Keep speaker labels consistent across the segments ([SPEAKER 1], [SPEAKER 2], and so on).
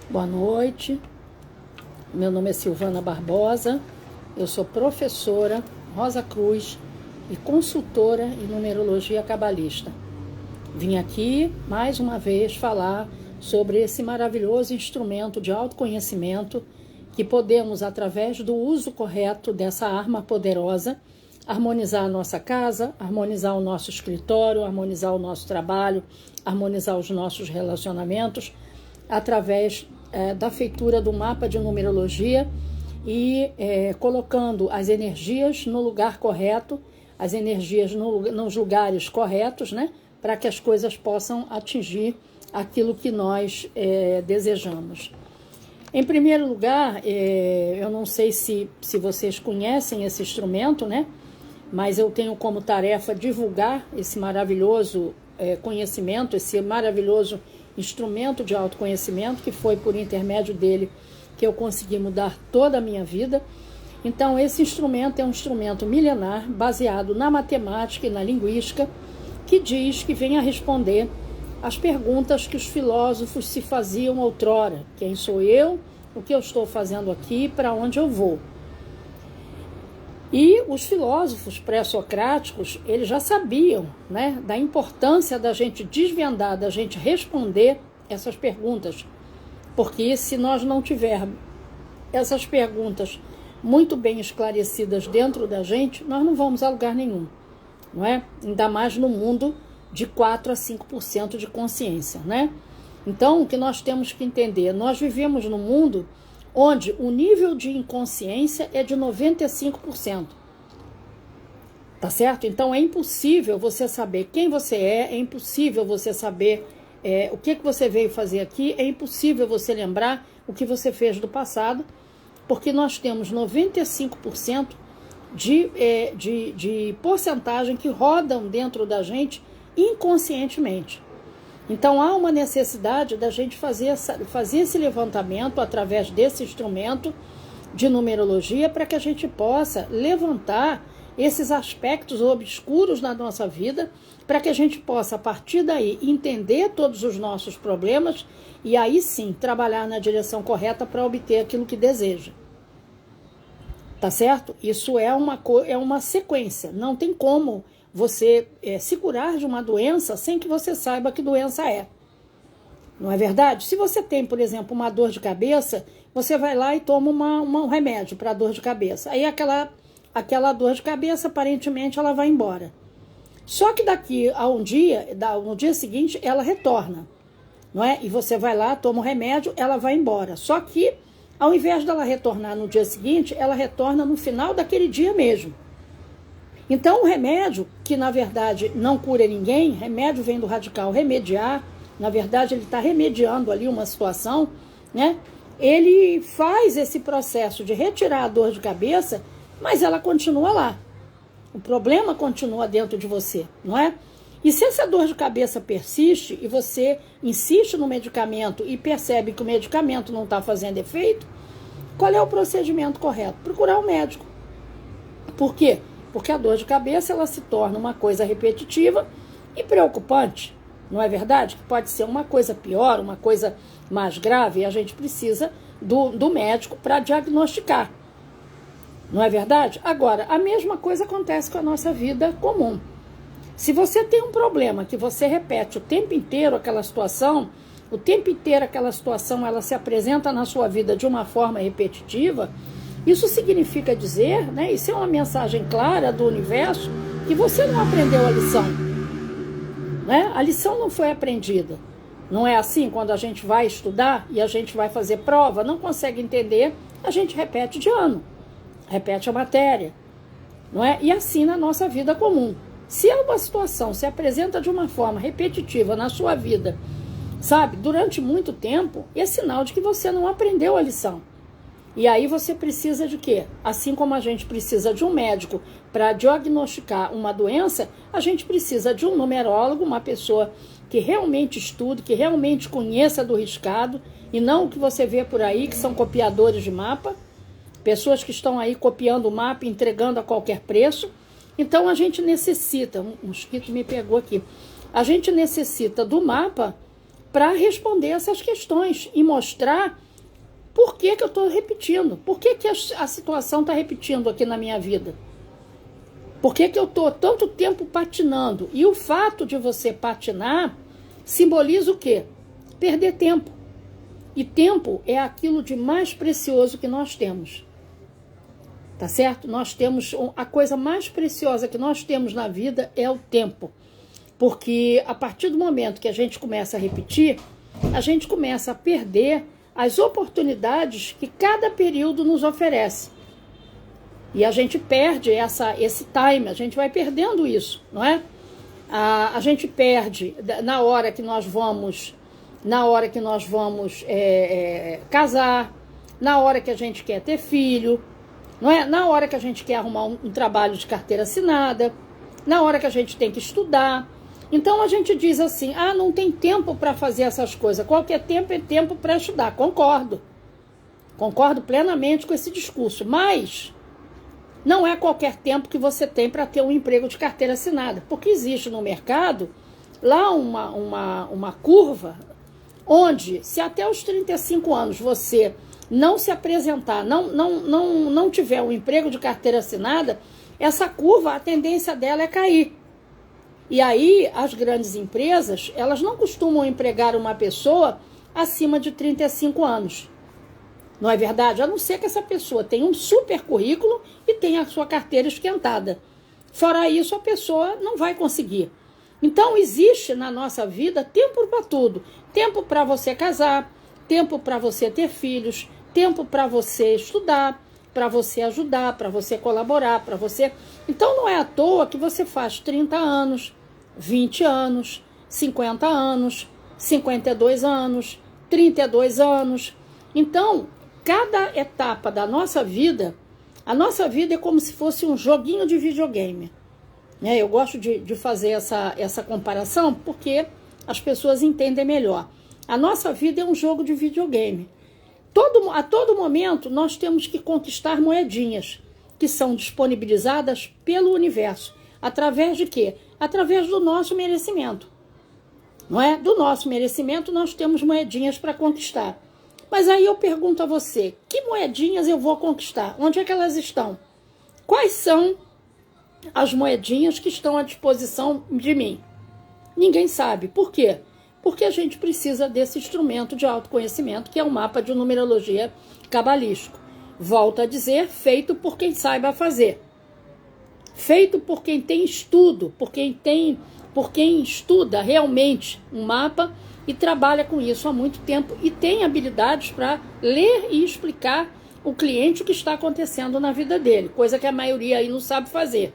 [SPEAKER 1] Boa noite, meu nome é Silvana Barbosa, eu sou professora Rosa Cruz e consultora em numerologia cabalista. Vim aqui mais uma vez falar sobre esse maravilhoso instrumento de autoconhecimento que podemos, através do uso correto dessa arma poderosa, harmonizar a nossa casa, harmonizar o nosso escritório, harmonizar o nosso trabalho, harmonizar os nossos relacionamentos, através da feitura do mapa de numerologia e colocando as energias no lugar correto, as energias nos lugares corretos, né, para que as coisas possam atingir aquilo que nós desejamos. Em primeiro lugar, eu não sei se vocês conhecem esse instrumento, né, mas eu tenho como tarefa divulgar esse maravilhoso conhecimento, esse maravilhoso instrumento de autoconhecimento, que foi por intermédio dele que eu consegui mudar toda a minha vida. Então, esse instrumento é um instrumento milenar, baseado na matemática e na linguística, que diz que vem a responder as perguntas que os filósofos se faziam outrora. Quem sou eu? O que eu estou fazendo aqui? Para onde eu vou? E os filósofos pré-socráticos, eles já sabiam, né, da importância da gente desvendar, da gente responder essas perguntas. Porque se nós não tivermos essas perguntas muito bem esclarecidas dentro da gente, nós não vamos a lugar nenhum, não é? Ainda mais no mundo de 4 a 5% de consciência, né? Então, o que nós temos que entender, nós vivemos num mundo onde o nível de inconsciência é de 95%. Tá certo? Então, é impossível você saber quem você é impossível você saber o que você veio fazer aqui, é impossível você lembrar o que você fez do passado, porque nós temos 95% de porcentagem que rodam dentro da gente inconscientemente. Então, há uma necessidade da gente fazer esse levantamento através desse instrumento de numerologia para que a gente possa levantar esses aspectos obscuros na nossa vida, para que a gente possa, a partir daí, entender todos os nossos problemas e aí sim trabalhar na direção correta para obter aquilo que deseja. Tá certo? Isso é uma sequência. Não tem como você se curar de uma doença sem que você saiba que doença é. Não é verdade? Se você tem, por exemplo, uma dor de cabeça, você vai lá e toma um remédio para a dor de cabeça. Aí aquela dor de cabeça, aparentemente, ela vai embora. Só que daqui a no dia seguinte, ela retorna. Não é? E você vai lá, toma o remédio, ela vai embora. Só que, ao invés dela retornar no dia seguinte, ela retorna no final daquele dia mesmo. Então, o remédio, que na verdade não cura ninguém, remédio vem do radical remediar, na verdade ele está remediando ali uma situação, né? Ele faz esse processo de retirar a dor de cabeça, mas ela continua lá. O problema continua dentro de você, não é? E se essa dor de cabeça persiste e você insiste no medicamento e percebe que o medicamento não está fazendo efeito, qual é o procedimento correto? Procurar um médico. Por quê? Porque a dor de cabeça ela se torna uma coisa repetitiva e preocupante, não é verdade? Pode ser uma coisa pior, uma coisa mais grave, e a gente precisa do médico para diagnosticar, não é verdade? Agora, a mesma coisa acontece com a nossa vida comum. Se você tem um problema que você repete o tempo inteiro aquela situação, o tempo inteiro aquela situação ela se apresenta na sua vida de uma forma repetitiva, isso significa dizer, né, isso é uma mensagem clara do universo, que você não aprendeu a lição. Né? A lição não foi aprendida. Não é assim quando a gente vai estudar e a gente vai fazer prova, não consegue entender, a gente repete de ano, repete a matéria. Não é? E assim na nossa vida comum. Se uma situação se apresenta de uma forma repetitiva na sua vida, sabe, durante muito tempo, é sinal de que você não aprendeu a lição. E aí você precisa de quê? Assim como a gente precisa de um médico para diagnosticar uma doença, a gente precisa de um numerólogo, uma pessoa que realmente estude, que realmente conheça do riscado, e não o que você vê por aí, que são copiadores de mapa, pessoas que estão aí copiando o mapa e entregando a qualquer preço. Então a gente necessita, um mosquito me pegou aqui, a gente necessita do mapa para responder essas questões e mostrar por que eu estou repetindo, por que a situação está repetindo aqui na minha vida. Por que eu estou tanto tempo patinando? E o fato de você patinar simboliza o quê? Perder tempo. E tempo é aquilo de mais precioso que nós temos. Tá certo? Nós temos, a coisa mais preciosa que nós temos na vida é o tempo. Porque a partir do momento que a gente começa a repetir, a gente começa a perder as oportunidades que cada período nos oferece. E a gente perde esse time, a gente vai perdendo isso, não é? A gente perde na hora que nós vamos casar, na hora que a gente quer ter filho, não é? Na hora que a gente quer arrumar um trabalho de carteira assinada, na hora que a gente tem que estudar. Então a gente diz assim, não tem tempo para fazer essas coisas, qualquer tempo é tempo para estudar. Concordo plenamente com esse discurso, mas não é qualquer tempo que você tem para ter um emprego de carteira assinada, porque existe no mercado lá uma curva onde, se até os 35 anos você não se apresentar, não tiver um emprego de carteira assinada, essa curva, a tendência dela é cair. E aí, as grandes empresas, elas não costumam empregar uma pessoa acima de 35 anos. Não é verdade? A não ser que essa pessoa tenha um super currículo e tenha a sua carteira esquentada. Fora isso, a pessoa não vai conseguir. Então, existe na nossa vida tempo para tudo. Tempo para você casar, tempo para você ter filhos, tempo para você estudar, para você ajudar, para você colaborar, para você... Então, não é à toa que você faz 30 anos, 20 anos, 50 anos, 52 anos, 32 anos. Então, cada etapa da nossa vida, a nossa vida é como se fosse um joguinho de videogame. Eu gosto de fazer essa comparação porque as pessoas entendem melhor. A nossa vida é um jogo de videogame. A todo momento nós temos que conquistar moedinhas que são disponibilizadas pelo universo. Através de quê? Através do nosso merecimento. Não é? Do nosso merecimento nós temos moedinhas para conquistar. Mas aí eu pergunto a você, que moedinhas eu vou conquistar? Onde é que elas estão? Quais são as moedinhas que estão à disposição de mim? Ninguém sabe. Por quê? Porque a gente precisa desse instrumento de autoconhecimento, que é um mapa de numerologia cabalístico. Volto a dizer, feito por quem saiba fazer. Feito por quem tem estudo, por quem estuda realmente um mapa e trabalha com isso há muito tempo e tem habilidades para ler e explicar o cliente o que está acontecendo na vida dele, coisa que a maioria aí não sabe fazer.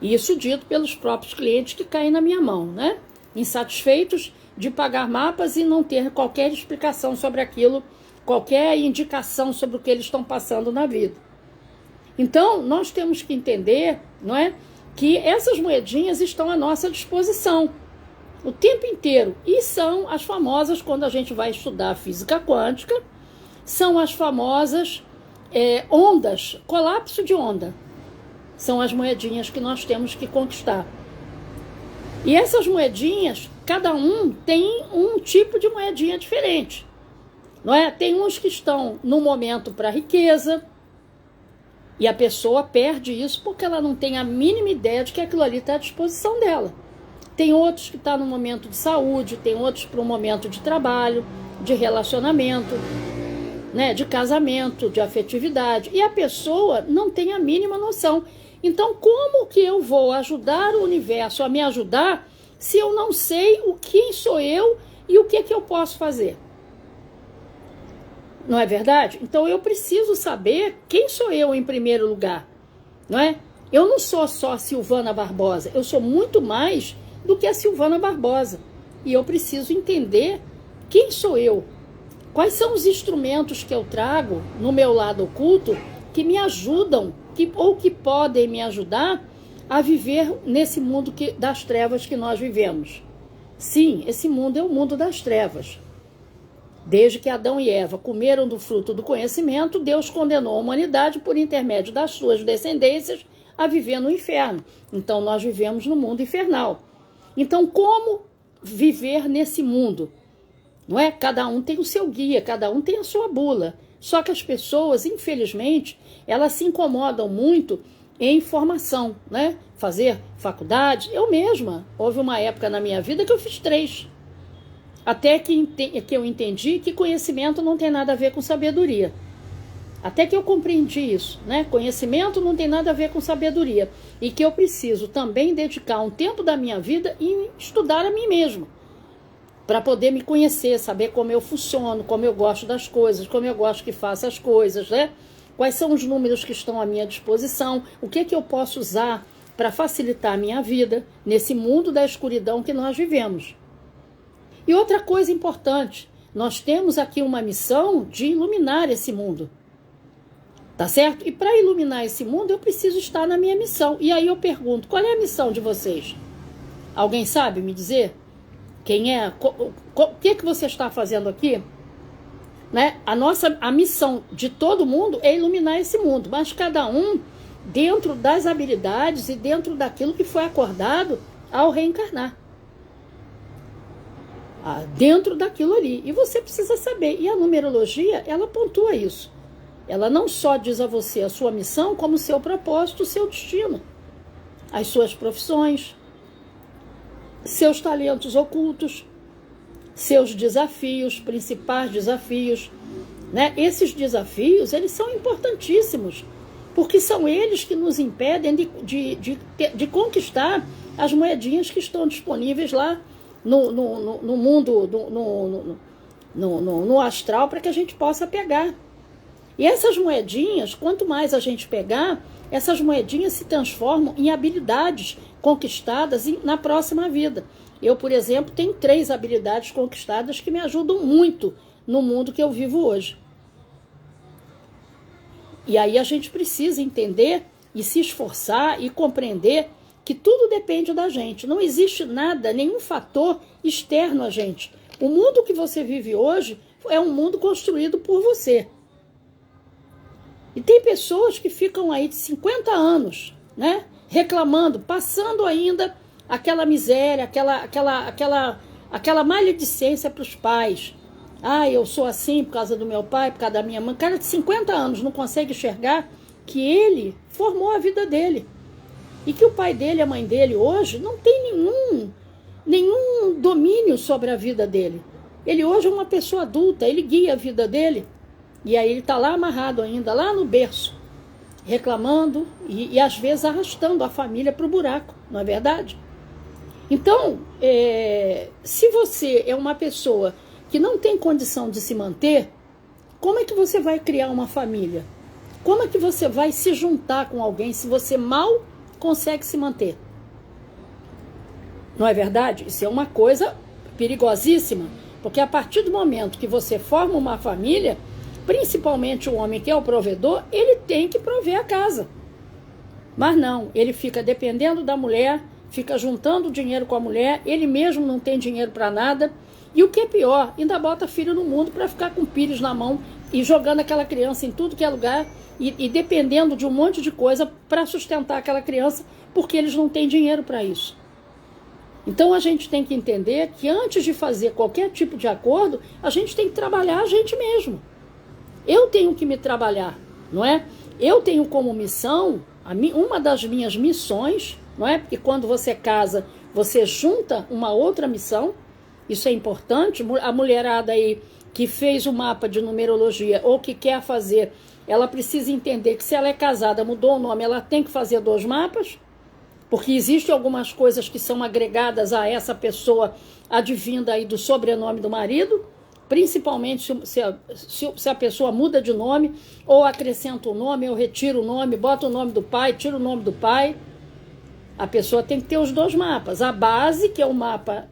[SPEAKER 1] Isso dito pelos próprios clientes que caem na minha mão, né? Insatisfeitos de pagar mapas e não ter qualquer explicação sobre aquilo, qualquer indicação sobre o que eles estão passando na vida. Então, nós temos que entender, não é, que essas moedinhas estão à nossa disposição o tempo inteiro. E são as famosas, quando a gente vai estudar física quântica, são as famosas ondas, colapso de onda. São as moedinhas que nós temos que conquistar. E essas moedinhas, cada um tem um tipo de moedinha diferente. Não é? Tem uns que estão no momento para riqueza, e a pessoa perde isso porque ela não tem a mínima ideia de que aquilo ali está à disposição dela. Tem outros que estão no momento de saúde, tem outros para um momento de trabalho, de relacionamento, né, de casamento, de afetividade. E a pessoa não tem a mínima noção. Então, como que eu vou ajudar o universo a me ajudar se eu não sei quem sou eu e o que eu posso fazer? Não é verdade? Então, eu preciso saber quem sou eu em primeiro lugar, não é? Eu não sou só Silvana Barbosa, eu sou muito mais do que a Silvana Barbosa. E eu preciso entender quem sou eu, quais são os instrumentos que eu trago no meu lado oculto que me ajudam, ou que podem me ajudar a viver nesse mundo das trevas que nós vivemos. Sim, esse mundo é o mundo das trevas. Desde que Adão e Eva comeram do fruto do conhecimento, Deus condenou a humanidade por intermédio das suas descendências a viver no inferno. Então nós vivemos no mundo infernal. Então como viver nesse mundo? não é? Cada um tem o seu guia, cada um tem a sua bula. Só que as pessoas, infelizmente, elas se incomodam muito em formação, né? Fazer faculdade. Eu mesma, houve uma época na minha vida que eu fiz 3. Até que eu entendi que conhecimento não tem nada a ver com sabedoria. Até que eu compreendi isso, né? Conhecimento não tem nada a ver com sabedoria. E que eu preciso também dedicar um tempo da minha vida em estudar a mim mesmo. Para poder me conhecer, saber como eu funciono, como eu gosto das coisas, como eu gosto que faça as coisas, né? Quais são os números que estão à minha disposição, o que é que eu posso usar para facilitar a minha vida nesse mundo da escuridão que nós vivemos. E outra coisa importante, nós temos aqui uma missão de iluminar esse mundo. Tá certo? E para iluminar esse mundo, eu preciso estar na minha missão. E aí eu pergunto, qual é a missão de vocês? Alguém sabe me dizer? Quem é? O que você está fazendo aqui? Né? A missão de todo mundo é iluminar esse mundo, mas cada um dentro das habilidades e dentro daquilo que foi acordado ao reencarnar. Dentro daquilo ali. E você precisa saber. E a numerologia, ela pontua isso. Ela não só diz a você a sua missão, como o seu propósito, o seu destino, as suas profissões, seus talentos ocultos, seus desafios, principais desafios, né? Esses desafios, eles são importantíssimos, porque são eles que nos impedem de conquistar as moedinhas que estão disponíveis lá no mundo, no astral, para que a gente possa pegar. E essas moedinhas, quanto mais a gente pegar, essas moedinhas se transformam em habilidades conquistadas na próxima vida. Eu, por exemplo, tenho 3 habilidades conquistadas que me ajudam muito no mundo que eu vivo hoje. E aí a gente precisa entender e se esforçar e compreender que tudo depende da gente. Não existe nada, nenhum fator externo a gente. O mundo que você vive hoje é um mundo construído por você. E tem pessoas que ficam aí de 50 anos, né, reclamando, passando ainda aquela miséria, aquela maledicência para os pais. Eu sou assim por causa do meu pai, por causa da minha mãe. Cara de 50 anos não consegue enxergar que ele formou a vida dele. E que o pai dele e a mãe dele hoje não tem nenhum domínio sobre a vida dele. Ele hoje é uma pessoa adulta, ele guia a vida dele. E aí ele está lá amarrado ainda, lá no berço, reclamando e às vezes arrastando a família para o buraco, não é verdade? Então, se você é uma pessoa que não tem condição de se manter, como é que você vai criar uma família? Como é que você vai se juntar com alguém se você mal consegue se manter? Não é verdade? Isso é uma coisa perigosíssima, porque a partir do momento que você forma uma família, principalmente o homem que é o provedor, ele tem que prover a casa. Mas não, ele fica dependendo da mulher, fica juntando dinheiro com a mulher, ele mesmo não tem dinheiro para nada, e o que é pior, ainda bota filho no mundo para ficar com pires na mão e jogando aquela criança em tudo que é lugar e dependendo de um monte de coisa para sustentar aquela criança, porque eles não têm dinheiro para isso. Então a gente tem que entender que antes de fazer qualquer tipo de acordo, a gente tem que trabalhar a gente mesmo. Eu tenho que me trabalhar, não é? Eu tenho como missão, uma das minhas missões, não é? Porque quando você casa, você junta uma outra missão, isso é importante. A mulherada aí que fez o mapa de numerologia ou que quer fazer, ela precisa entender que se ela é casada, mudou o nome, ela tem que fazer 2 mapas, porque existem algumas coisas que são agregadas a essa pessoa advinda aí do sobrenome do marido, principalmente se a pessoa muda de nome, ou acrescenta o nome, ou retira o nome, bota o nome do pai, tira o nome do pai. A pessoa tem que ter os 2 mapas. A base, que é o mapa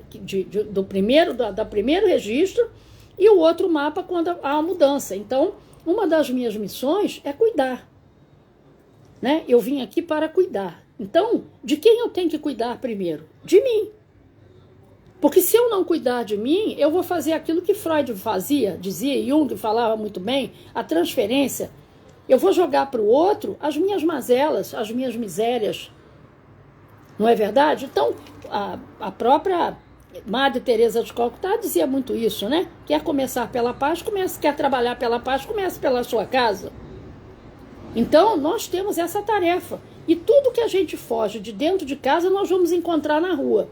[SPEAKER 1] do primeiro registro, e o outro mapa quando há a mudança. Então, uma das minhas missões é cuidar. Né? Eu vim aqui para cuidar. Então, de quem eu tenho que cuidar primeiro? De mim. Porque se eu não cuidar de mim, eu vou fazer aquilo que Freud fazia, dizia, Jung falava muito bem, a transferência. Eu vou jogar para o outro as minhas mazelas, as minhas misérias. Não é verdade? Então, a própria Madre Teresa de Calcutá dizia muito isso, né? Quer começar pela paz, quer trabalhar pela paz, comece pela sua casa. Então, nós temos essa tarefa. E tudo que a gente foge de dentro de casa, nós vamos encontrar na rua.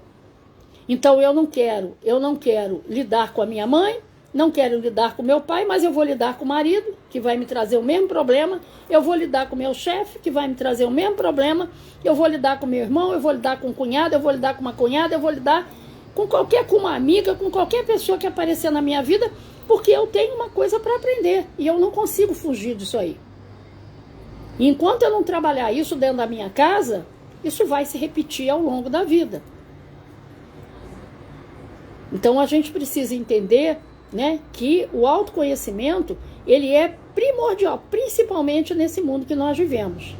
[SPEAKER 1] Então, eu não quero lidar com a minha mãe, não quero lidar com meu pai, mas eu vou lidar com o marido, que vai me trazer o mesmo problema. Eu vou lidar com o meu chefe, que vai me trazer o mesmo problema. Eu vou lidar com meu irmão, eu vou lidar com um cunhado, eu vou lidar com uma cunhada, eu vou lidar com uma amiga, com qualquer pessoa que aparecer na minha vida, porque eu tenho uma coisa para aprender e eu não consigo fugir disso aí. E enquanto eu não trabalhar isso dentro da minha casa, isso vai se repetir ao longo da vida. Então a gente precisa entender, né, que o autoconhecimento, ele é primordial, principalmente nesse mundo que nós vivemos.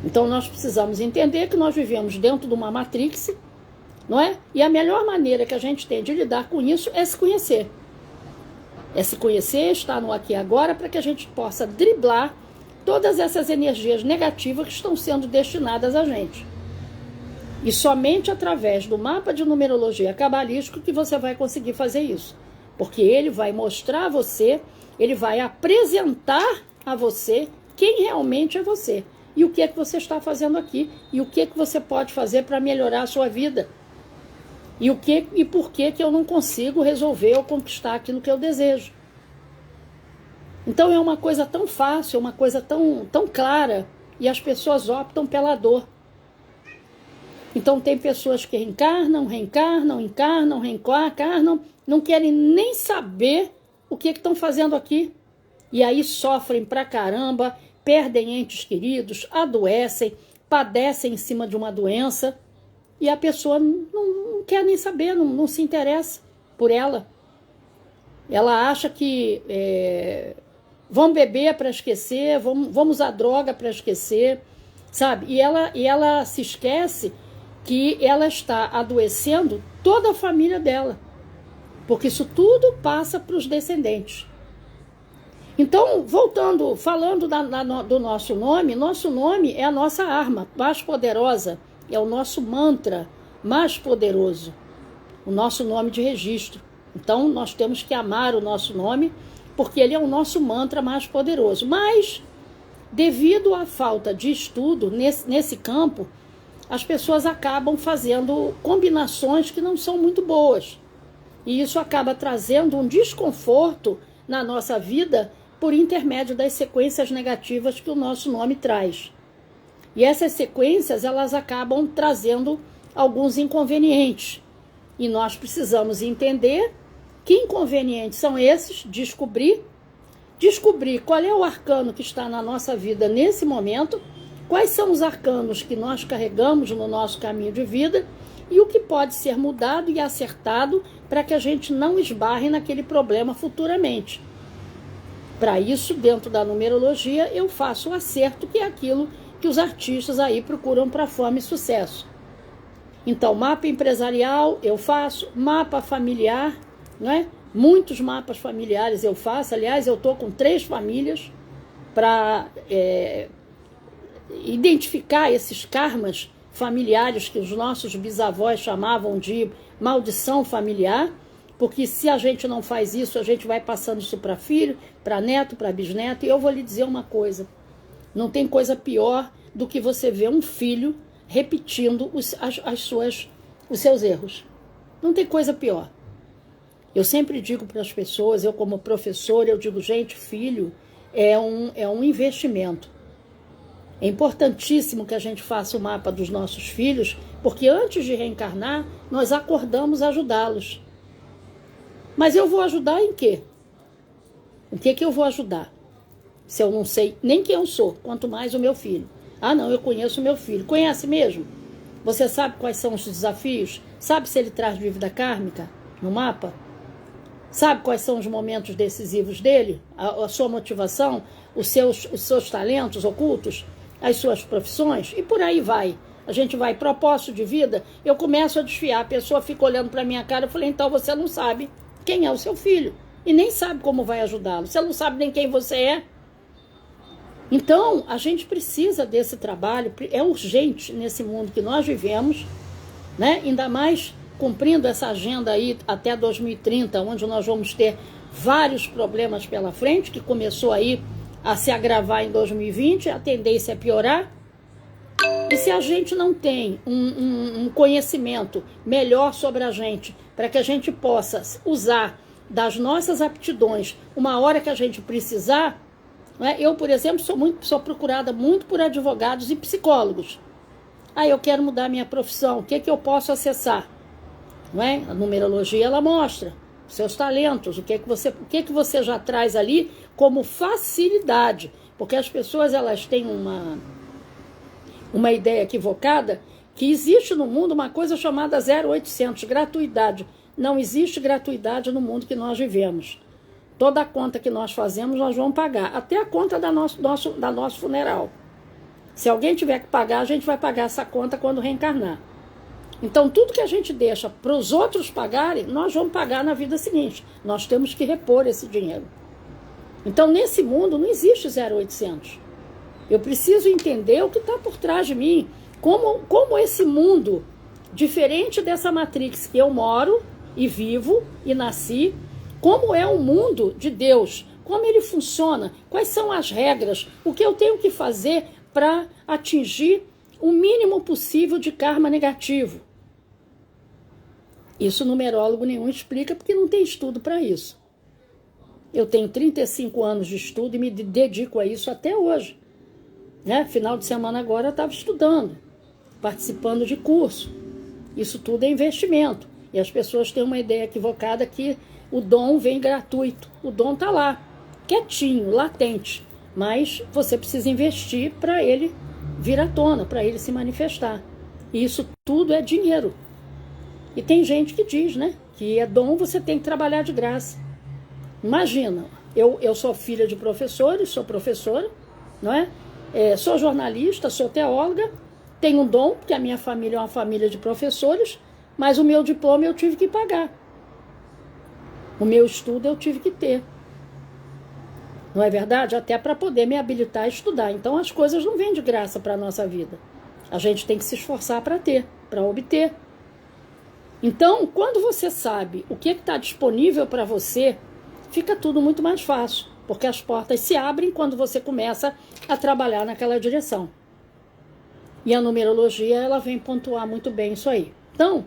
[SPEAKER 1] Então nós precisamos entender que nós vivemos dentro de uma matrix, não é? E a melhor maneira que a gente tem de lidar com isso é se conhecer. É se conhecer, estar no aqui e agora, para que a gente possa driblar todas essas energias negativas que estão sendo destinadas a gente. E somente através do mapa de numerologia cabalístico que você vai conseguir fazer isso. Porque ele vai mostrar a você, ele vai apresentar a você quem realmente é você. E o que é que você está fazendo aqui. E o que é que você pode fazer para melhorar a sua vida. E por que eu não consigo resolver ou conquistar aquilo que eu desejo. Então é uma coisa tão fácil, uma coisa tão clara, e as pessoas optam pela dor. Então tem pessoas que reencarnam, não querem nem saber o que estão fazendo aqui. E aí sofrem pra caramba, perdem entes queridos, adoecem, padecem em cima de uma doença, e a pessoa não quer nem saber, não se interessa por ela. Ela acha que vamos beber para esquecer, vamos usar droga para esquecer, sabe? E ela se esquece que ela está adoecendo toda a família dela, porque isso tudo passa para os descendentes. Então, falando do nosso nome é a nossa arma mais poderosa, é o nosso mantra mais poderoso, o nosso nome de registro. Então, nós temos que amar o nosso nome, porque ele é o nosso mantra mais poderoso. Mas, devido à falta de estudo nesse campo, as pessoas acabam fazendo combinações que não são muito boas. E isso acaba trazendo um desconforto na nossa vida por intermédio das sequências negativas que o nosso nome traz. E essas sequências, elas acabam trazendo alguns inconvenientes. E nós precisamos entender que inconvenientes são esses, descobrir qual é o arcano que está na nossa vida nesse momento, quais são os arcanos que nós carregamos no nosso caminho de vida e o que pode ser mudado e acertado para que a gente não esbarre naquele problema futuramente. Para isso, dentro da numerologia, eu faço o acerto, que é aquilo que os artistas aí procuram para fama e sucesso. Então, mapa empresarial eu faço, mapa familiar, não é? Muitos mapas familiares eu faço. Aliás, eu estou com 3 famílias para identificar esses karmas familiares que os nossos bisavós chamavam de maldição familiar, porque se a gente não faz isso, a gente vai passando isso para filho, para neto, para bisneto. E eu vou lhe dizer uma coisa, não tem coisa pior do que você ver um filho repetindo os seus erros. Não tem coisa pior. Eu sempre digo para as pessoas, eu como professora, eu digo, gente, filho é um investimento. É importantíssimo que a gente faça o mapa dos nossos filhos, porque antes de reencarnar, nós acordamos ajudá-los. Mas eu vou ajudar em quê? O que eu vou ajudar? Se eu não sei nem quem eu sou, quanto mais o meu filho. Ah, não, eu conheço o meu filho. Conhece mesmo? Você sabe quais são os desafios? Sabe se ele traz dívida kármica no mapa? Sabe quais são os momentos decisivos dele? A sua motivação? Os seus talentos ocultos? As suas profissões? E por aí vai. A gente vai, propósito de vida, eu começo a desfiar, a pessoa fica olhando para minha cara, eu falei, então você não sabe quem é o seu filho. E nem sabe como vai ajudá-lo. Você não sabe nem quem você é. Então, a gente precisa desse trabalho, é urgente nesse mundo que nós vivemos, né? Ainda mais cumprindo essa agenda aí até 2030, onde nós vamos ter vários problemas pela frente, que começou aí a se agravar em 2020, a tendência é piorar. E se a gente não tem um conhecimento melhor sobre a gente, para que a gente possa usar das nossas aptidões uma hora que a gente precisar, né? Eu, por exemplo, sou procurada muito por advogados e psicólogos. Aí eu quero mudar minha profissão, o que eu posso acessar? Não é? A numerologia, ela mostra seus talentos, o que você já traz ali como facilidade, porque as pessoas elas têm uma ideia equivocada que existe no mundo uma coisa chamada 0800, gratuidade. Não existe gratuidade no mundo que nós vivemos. Toda a conta que nós fazemos, nós vamos pagar, até a conta da nosso funeral. Se alguém tiver que pagar, a gente vai pagar essa conta quando reencarnar. Então, tudo que a gente deixa para os outros pagarem, nós vamos pagar na vida seguinte. Nós temos que repor esse dinheiro. Então, nesse mundo, não existe 0800. Eu preciso entender o que está por trás de mim. Como esse mundo, diferente dessa matrix que eu moro e vivo e nasci, como é o mundo de Deus, como ele funciona, quais são as regras, o que eu tenho que fazer para atingir o mínimo possível de karma negativo. Isso numerólogo nenhum explica, porque não tem estudo para isso. Eu tenho 35 anos de estudo e me dedico a isso até hoje. Né? Final de semana agora eu estava estudando, participando de curso. Isso tudo é investimento. E as pessoas têm uma ideia equivocada que o dom vem gratuito. O dom está lá, quietinho, latente. Mas você precisa investir para ele vir à tona, para ele se manifestar. E isso tudo é dinheiro. E tem gente que diz, né, que é dom, você tem que trabalhar de graça. Imagina, eu sou filha de professores, sou professora, não é? Sou jornalista, sou teóloga, tenho um dom, porque a minha família é uma família de professores, mas o meu diploma eu tive que pagar. O meu estudo eu tive que ter. Não é verdade? Até para poder me habilitar a estudar. Então as coisas não vêm de graça para a nossa vida. A gente tem que se esforçar para ter, para obter. Então, quando você sabe o que está disponível para você, fica tudo muito mais fácil, porque as portas se abrem quando você começa a trabalhar naquela direção. E a numerologia, ela vem pontuar muito bem isso aí. Então,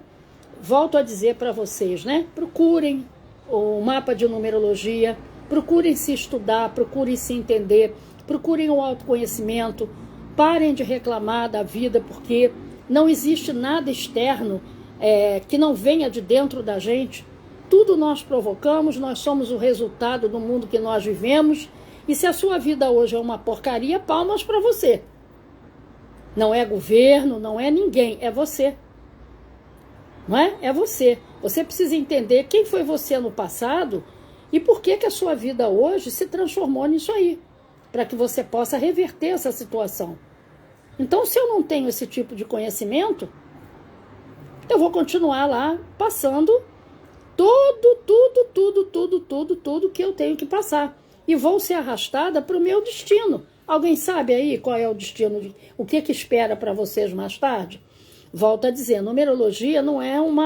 [SPEAKER 1] volto a dizer para vocês, né? Procurem o mapa de numerologia, procurem se estudar, procurem se entender, procurem o autoconhecimento, parem de reclamar da vida, porque não existe nada externo que não venha de dentro da gente. Tudo nós provocamos, nós somos o resultado do mundo que nós vivemos, e se a sua vida hoje é uma porcaria, palmas para você. Não é governo, não é ninguém, é você. Não é? É você. Você precisa entender quem foi você no passado e por que a sua vida hoje se transformou nisso aí, para que você possa reverter essa situação. Então, se eu não tenho esse tipo de conhecimento, eu vou continuar lá passando tudo que eu tenho que passar. E vou ser arrastada para o meu destino. Alguém sabe aí qual é o destino, o que espera para vocês mais tarde? Volto a dizer, numerologia não é um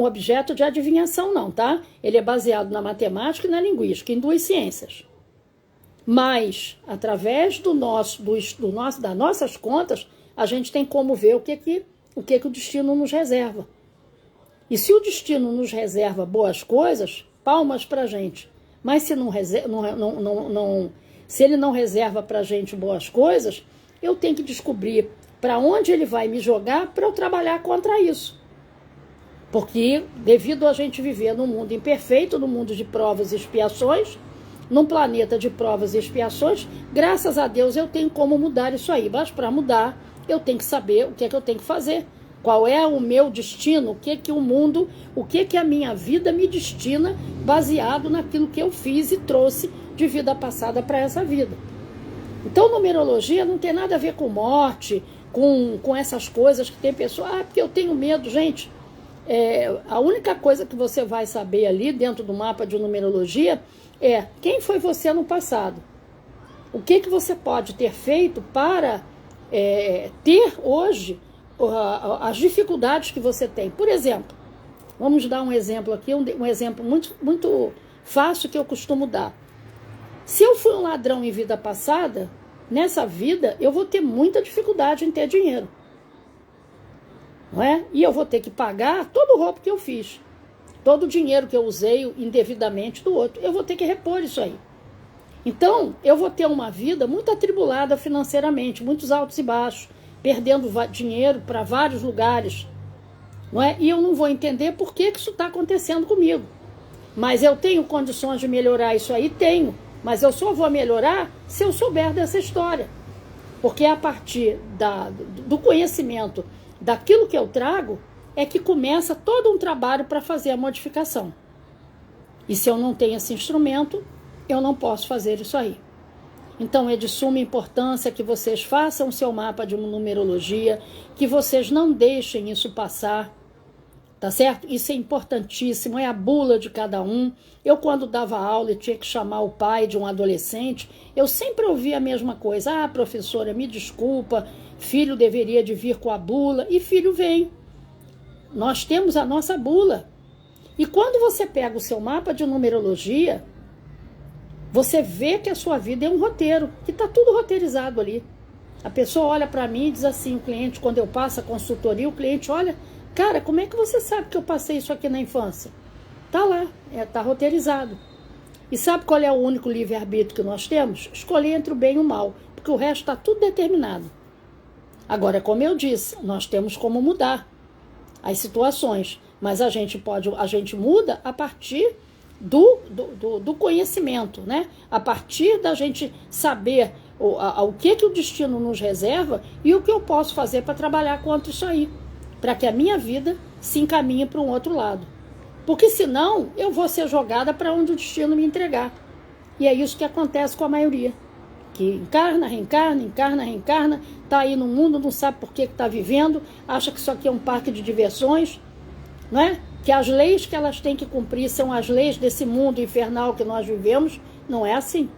[SPEAKER 1] objeto de adivinhação não, tá? Ele é baseado na matemática e na linguística, em duas ciências. Mas, através das nossas contas, a gente tem como ver o que o destino nos reserva. E se o destino nos reserva boas coisas, palmas para a gente. Mas se se ele não reserva para a gente boas coisas, eu tenho que descobrir para onde ele vai me jogar para eu trabalhar contra isso. Porque, devido a gente viver num mundo imperfeito, num mundo de provas e expiações, num planeta de provas e expiações, graças a Deus eu tenho como mudar isso aí. Mas para mudar, eu tenho que saber o que é que eu tenho que fazer. Qual é o meu destino, o que a minha vida me destina, baseado naquilo que eu fiz e trouxe de vida passada para essa vida. Então, numerologia não tem nada a ver com morte, com essas coisas que tem pessoa, porque eu tenho medo, gente. A única coisa que você vai saber ali dentro do mapa de numerologia é quem foi você no passado. O que você pode ter feito para ter hoje as dificuldades que você tem. Por exemplo, vamos dar um exemplo aqui, um exemplo muito fácil que eu costumo dar. Se eu fui um ladrão em vida passada, nessa vida eu vou ter muita dificuldade em ter dinheiro. Não é? E eu vou ter que pagar todo o roubo que eu fiz. Todo o dinheiro que eu usei indevidamente do outro. Eu vou ter que repor isso aí. Então, eu vou ter uma vida muito atribulada financeiramente, muitos altos e baixos, perdendo dinheiro para vários lugares. Não é? E eu não vou entender por que isso está acontecendo comigo. Mas eu tenho condições de melhorar isso aí? Tenho. Mas eu só vou melhorar se eu souber dessa história. Porque é a partir do conhecimento daquilo que eu trago é que começa todo um trabalho para fazer a modificação. E se eu não tenho esse instrumento, eu não posso fazer isso aí. Então é de suma importância que vocês façam o seu mapa de numerologia, que vocês não deixem isso passar, tá certo? Isso é importantíssimo, é a bula de cada um. Eu, quando dava aula e tinha que chamar o pai de um adolescente, eu sempre ouvia a mesma coisa. Ah, professora, me desculpa, filho deveria de vir com a bula. E filho vem. Nós temos a nossa bula. E quando você pega o seu mapa de numerologia, você vê que a sua vida é um roteiro, que está tudo roteirizado ali. A pessoa olha para mim e diz assim, o cliente, quando eu passo a consultoria, o cliente olha, cara, como é que você sabe que eu passei isso aqui na infância? Tá lá, tá roteirizado. E sabe qual é o único livre-arbítrio que nós temos? Escolher entre o bem e o mal, porque o resto está tudo determinado. Agora, como eu disse, nós temos como mudar as situações, mas a gente muda a partir do conhecimento, né? A partir da gente saber o que o destino nos reserva e o que eu posso fazer para trabalhar contra isso aí, para que a minha vida se encaminhe para um outro lado. Porque senão eu vou ser jogada para onde o destino me entregar. E é isso que acontece com a maioria. Que encarna, reencarna, tá aí no mundo, não sabe por que está vivendo, acha que isso aqui é um parque de diversões, não é? Que as leis que elas têm que cumprir são as leis desse mundo infernal que nós vivemos. Não é assim.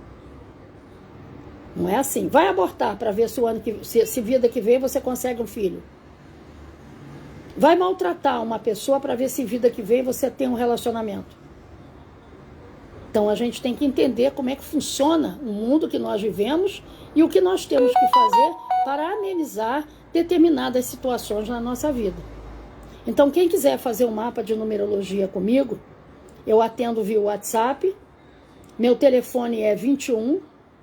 [SPEAKER 1] Não é assim. Vai abortar para ver se vida que vem você consegue um filho. Vai maltratar uma pessoa para ver se vida que vem você tem um relacionamento. Então a gente tem que entender como é que funciona o mundo que nós vivemos e o que nós temos que fazer para amenizar determinadas situações na nossa vida. Então quem quiser fazer um mapa de numerologia comigo, eu atendo via WhatsApp. Meu telefone é 21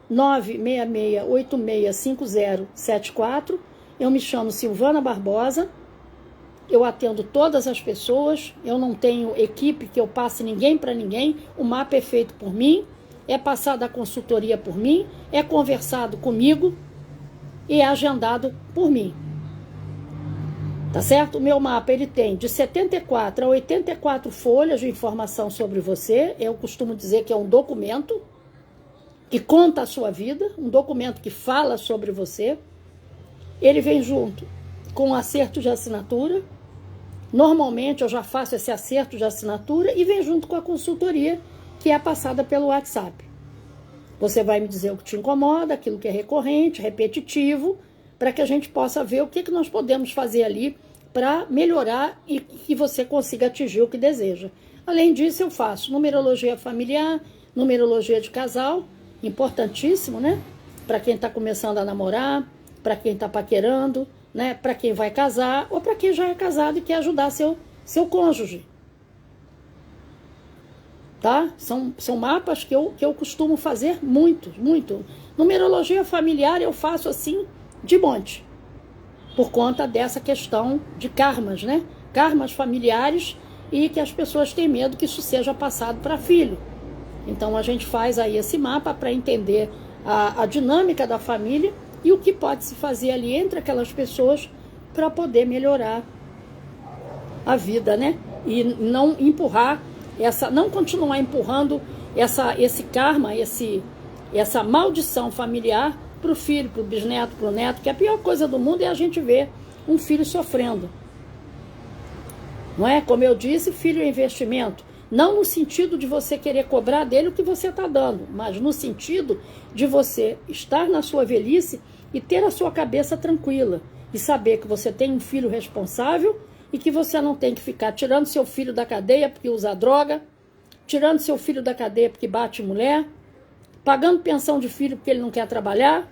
[SPEAKER 1] 966 865074. Eu me chamo Silvana Barbosa. Eu atendo todas as pessoas, eu não tenho equipe que eu passe ninguém para ninguém, o mapa é feito por mim, é passado a consultoria por mim, é conversado comigo e é agendado por mim. Tá certo? O meu mapa ele tem de 74 a 84 folhas de informação sobre você, eu costumo dizer que é um documento que conta a sua vida, um documento que fala sobre você. Ele vem junto com um acerto de assinatura. Normalmente eu já faço esse acerto de assinatura e vem junto com a consultoria que é passada pelo WhatsApp. Você vai me dizer o que te incomoda, aquilo que é recorrente, repetitivo, para que a gente possa ver o que nós podemos fazer ali para melhorar e que você consiga atingir o que deseja. Além disso, eu faço numerologia familiar, numerologia de casal, importantíssimo, né? Para quem está começando a namorar, para quem está paquerando, né, para quem vai casar ou para quem já é casado e quer ajudar seu cônjuge. Tá? São mapas que eu costumo fazer muito. Numerologia familiar eu faço assim de monte, por conta dessa questão de karmas, né? Karmas familiares e que as pessoas têm medo que isso seja passado para filho. Então a gente faz aí esse mapa para entender a dinâmica da família e o que pode se fazer ali entre aquelas pessoas para poder melhorar a vida, né? E não empurrar não continuar empurrando esse karma, essa maldição familiar para o filho, para o bisneto, para o neto, que a pior coisa do mundo é a gente ver um filho sofrendo. Não é? Como eu disse, filho é investimento. Não no sentido de você querer cobrar dele o que você está dando, mas no sentido de você estar na sua velhice e ter a sua cabeça tranquila, e saber que você tem um filho responsável e que você não tem que ficar tirando seu filho da cadeia porque usa droga, tirando seu filho da cadeia porque bate mulher, pagando pensão de filho porque ele não quer trabalhar,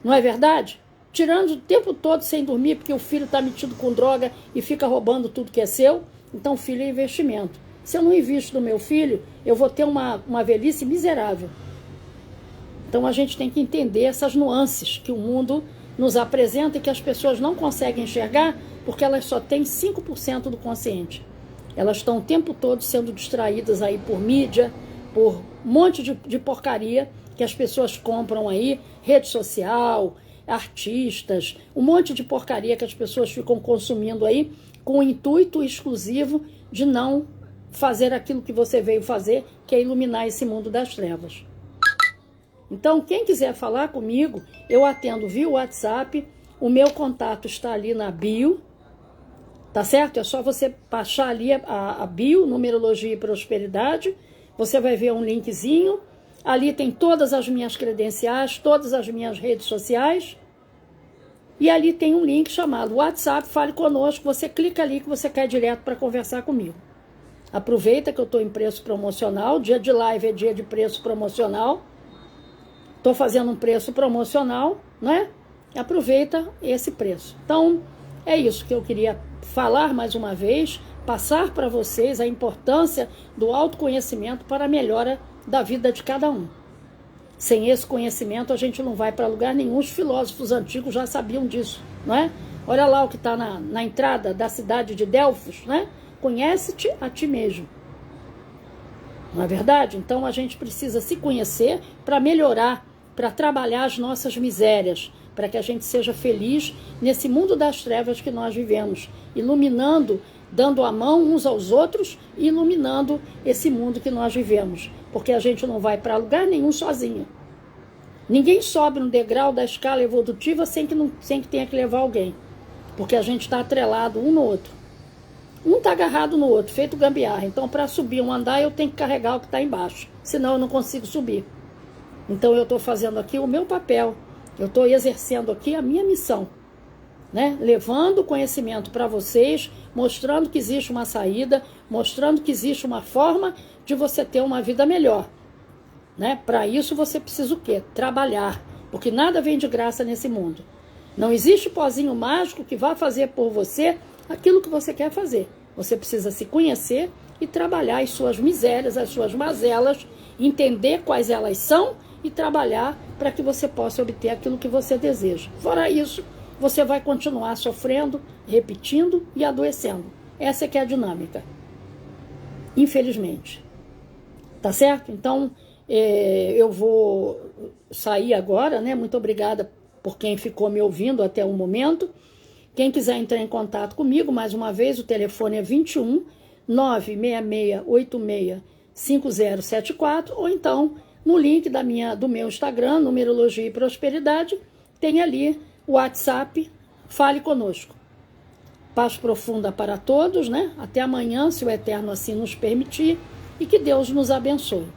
[SPEAKER 1] não é verdade? Tirando o tempo todo sem dormir porque o filho está metido com droga e fica roubando tudo que é seu. Então, filho é investimento. Se eu não invisto no meu filho, eu vou ter uma velhice miserável. Então, a gente tem que entender essas nuances que o mundo nos apresenta e que as pessoas não conseguem enxergar porque elas só têm 5% do consciente. Elas estão o tempo todo sendo distraídas aí por mídia, por um monte de porcaria que as pessoas compram aí, rede social, artistas, um monte de porcaria que as pessoas ficam consumindo aí com o intuito exclusivo de não fazer aquilo que você veio fazer, que é iluminar esse mundo das trevas. Então, quem quiser falar comigo, eu atendo via WhatsApp, o meu contato está ali na bio, tá certo? É só você baixar ali a bio, Numerologia e Prosperidade, você vai ver um linkzinho, ali tem todas as minhas credenciais, todas as minhas redes sociais, e ali tem um link chamado WhatsApp, Fale Conosco, você clica ali que você cai direto para conversar comigo. Aproveita que eu estou em preço promocional, dia de live é dia de preço promocional, estou fazendo um preço promocional, né? Aproveita esse preço. Então, é isso que eu queria falar mais uma vez, passar para vocês a importância do autoconhecimento para a melhora da vida de cada um. Sem esse conhecimento, a gente não vai para lugar nenhum. Os filósofos antigos já sabiam disso, não é? Olha lá o que está na entrada da cidade de Delfos, né? Conhece-te a ti mesmo. Não é verdade? Então, a gente precisa se conhecer para melhorar, para trabalhar as nossas misérias, para que a gente seja feliz nesse mundo das trevas que nós vivemos, iluminando, dando a mão uns aos outros e iluminando esse mundo que nós vivemos, porque a gente não vai para lugar nenhum sozinho. Ninguém sobe no degrau da escala evolutiva sem que tenha que levar alguém, porque a gente está atrelado um no outro. Um está agarrado no outro, feito gambiarra. Então, para subir um andar, eu tenho que carregar o que está embaixo, senão eu não consigo subir. Então, eu estou fazendo aqui o meu papel, eu estou exercendo aqui a minha missão, né? Levando conhecimento para vocês, mostrando que existe uma saída, mostrando que existe uma forma de você ter uma vida melhor, né? Para isso você precisa o quê? Trabalhar, porque nada vem de graça nesse mundo. Não existe pozinho mágico que vá fazer por você aquilo que você quer fazer. Você precisa se conhecer e trabalhar as suas misérias, as suas mazelas, entender quais elas são e trabalhar para que você possa obter aquilo que você deseja. Fora isso, você vai continuar sofrendo, repetindo e adoecendo. Essa é que é a dinâmica. Infelizmente. Tá certo? Então, eu vou sair agora, né? Muito obrigada por quem ficou me ouvindo até o momento. Quem quiser entrar em contato comigo, mais uma vez, o telefone é 21 96686 5074, ou então no link do meu Instagram, Numerologia e Prosperidade, tem ali o WhatsApp, Fale Conosco. Paz profunda para todos, né? Até amanhã, se o Eterno assim nos permitir, e que Deus nos abençoe.